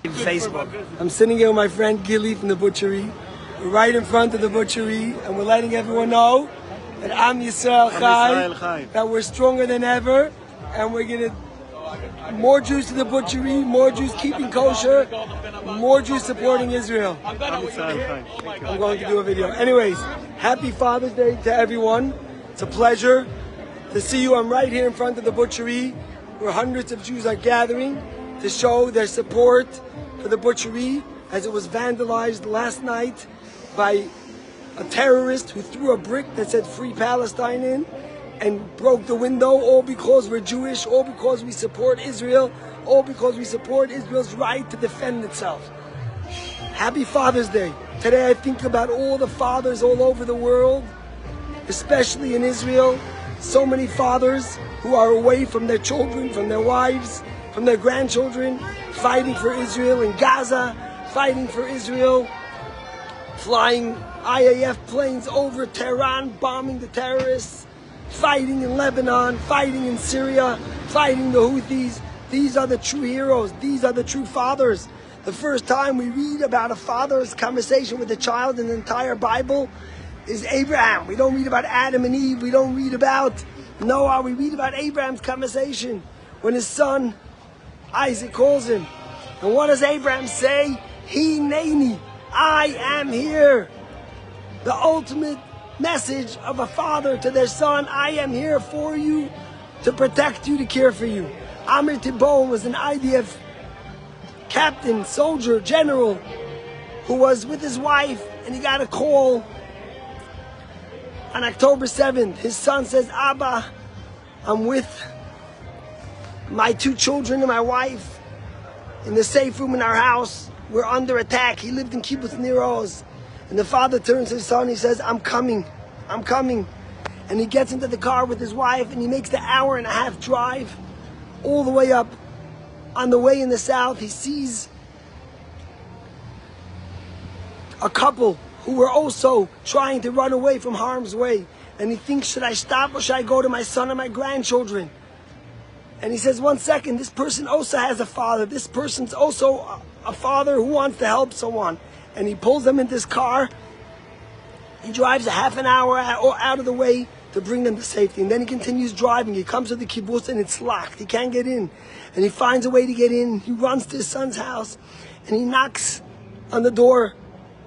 Facebook. I'm sitting here with my friend Gilly from the Butchery. We're right in front of the Butchery, and we're letting everyone know that Am Yisrael Chai, that we're stronger than ever, and we're gonna more Jews to the Butchery, more Jews keeping kosher, more Jews supporting Israel. I'm going to do a video. Anyways, happy Father's Day to everyone. It's a pleasure to see you. I'm right here in front of the Butchery, where hundreds of Jews are gathering to show their support for the Butchery, as it was vandalized last night by a terrorist who threw a brick that said Free Palestine in and broke the window, all because we're Jewish, all because we support Israel, all because we support Israel's right to defend itself. Happy Father's Day. Today I think about all the fathers all over the world, especially in Israel. So many fathers who are away from their children, from their wives, from their grandchildren, fighting for Israel in Gaza, fighting for Israel, flying IAF planes over Tehran, bombing the terrorists, fighting in Lebanon, fighting in Syria, fighting the Houthis. These are the true heroes. These are the true fathers. The first time we read about a father's conversation with a child in the entire Bible is Abraham. We don't read about Adam and Eve. We don't read about Noah. We read about Abraham's conversation when his son Isaac calls him. And what does Abraham say? Hineni, I am here. The ultimate message of a father to their son: I am here for you, to protect you, to care for you. Amir Tibon was an IDF captain, soldier, general, who was with his wife, and he got a call on October 7th. His son says, Abba, I'm with my two children and my wife in the safe room in our house. We're under attack. He lived in Kibbutz Nir Oz. And the father turns to his son, he says, I'm coming. And he gets into the car with his wife, and he makes the 1.5-hour drive all the way up. On the way in the south, he sees a couple who were also trying to run away from harm's way. And he thinks, should I stop or should I go to my son and my grandchildren? And he says, 1 second, this person also has a father. This person's also a father who wants to help someone. And he pulls them into his car. He drives a 1/2 hour out of the way to bring them to safety. And then he continues driving. He comes to the kibbutz and it's locked. He can't get in. And he finds a way to get in. He runs to his son's house and he knocks on the door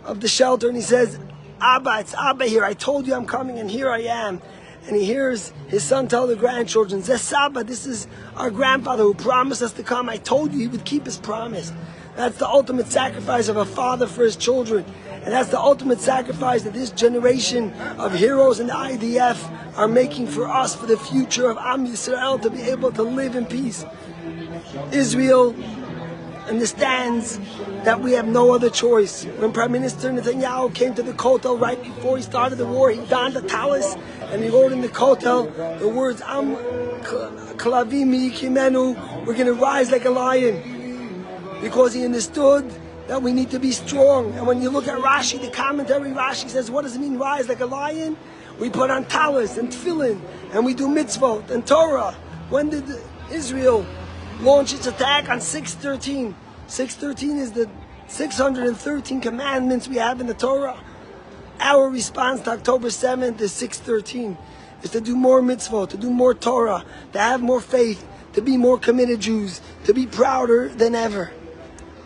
of the shelter and he says, Abba, it's Abba here. I told you I'm coming and here I am. And he hears his son tell the grandchildren, Zesaba, this is our grandfather who promised us to come. I told you he would keep his promise. That's the ultimate sacrifice of a father for his children. And that's the ultimate sacrifice that this generation of heroes in the IDF are making for us, for the future of Am Yisrael, to be able to live in peace. Israel understands that we have no other choice. When Prime Minister Netanyahu came to the Kotel right before he started the war, he donned a talis and he wrote in the Kotel the words, Am Klavim Yikimenu, we're going to rise like a lion. Because he understood that we need to be strong. And when you look at Rashi, the commentary, Rashi says, what does it mean, rise like a lion? We put on talis and tefillin, and we do mitzvot and Torah. When did Israel launch its attack? On 6/13. 6/13 is the 613 commandments we have in the Torah. Our response to October 7th is 6/13. Is to do more mitzvot, to do more Torah, to have more faith, to be more committed Jews, to be prouder than ever.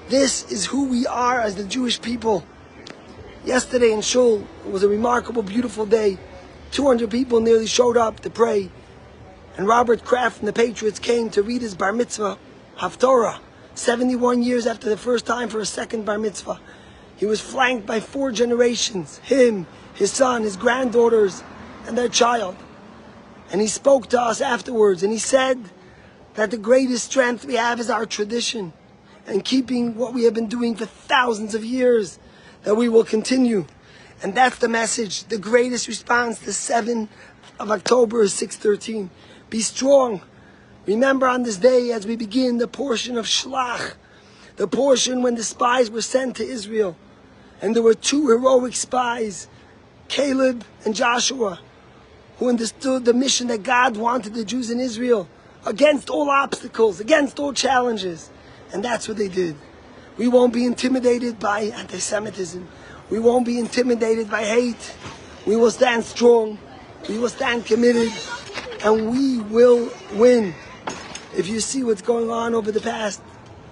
This is who we are as the Jewish people. Yesterday in Shul, it was a remarkable, beautiful day. 200 people nearly showed up to pray. And Robert Kraft from the Patriots came to read his bar mitzvah, Haftorah, 71 years after the first time for a second bar mitzvah. He was flanked by 4 generations, him, his son, his granddaughters, and their child. And he spoke to us afterwards, and he said that the greatest strength we have is our tradition, and keeping what we have been doing for thousands of years, that we will continue. And that's the message. The greatest response to 7th of October is 6/13. Be strong. Remember on this day, as we begin the portion of Shlach, the portion when the spies were sent to Israel, and there were 2 heroic spies, Caleb and Joshua, who understood the mission that God wanted the Jews in Israel, against all obstacles, against all challenges. And that's what they did. We won't be intimidated by anti-Semitism. We won't be intimidated by hate. We will stand strong. We will stand committed. And we will win. If you see what's going on over the past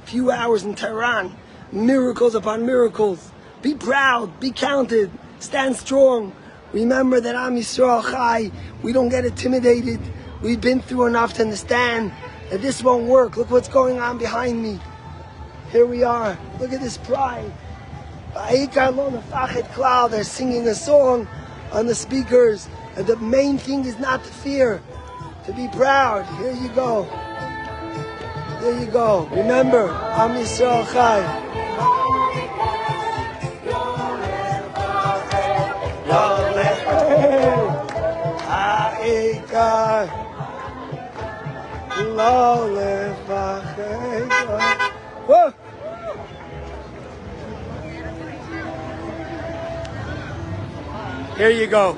few hours in Tehran, miracles upon miracles. Be proud. Be counted. Stand strong. Remember that Am Yisrael Chai. We don't get intimidated. We've been through enough to understand that this won't work. Look what's going on behind me. Here we are. Look at this pride. They're singing a song on the speakers. And the main thing is not to fear, to be proud. Here you go. There you go. Remember, Am Yisrael Chai. Whoa. Here you go.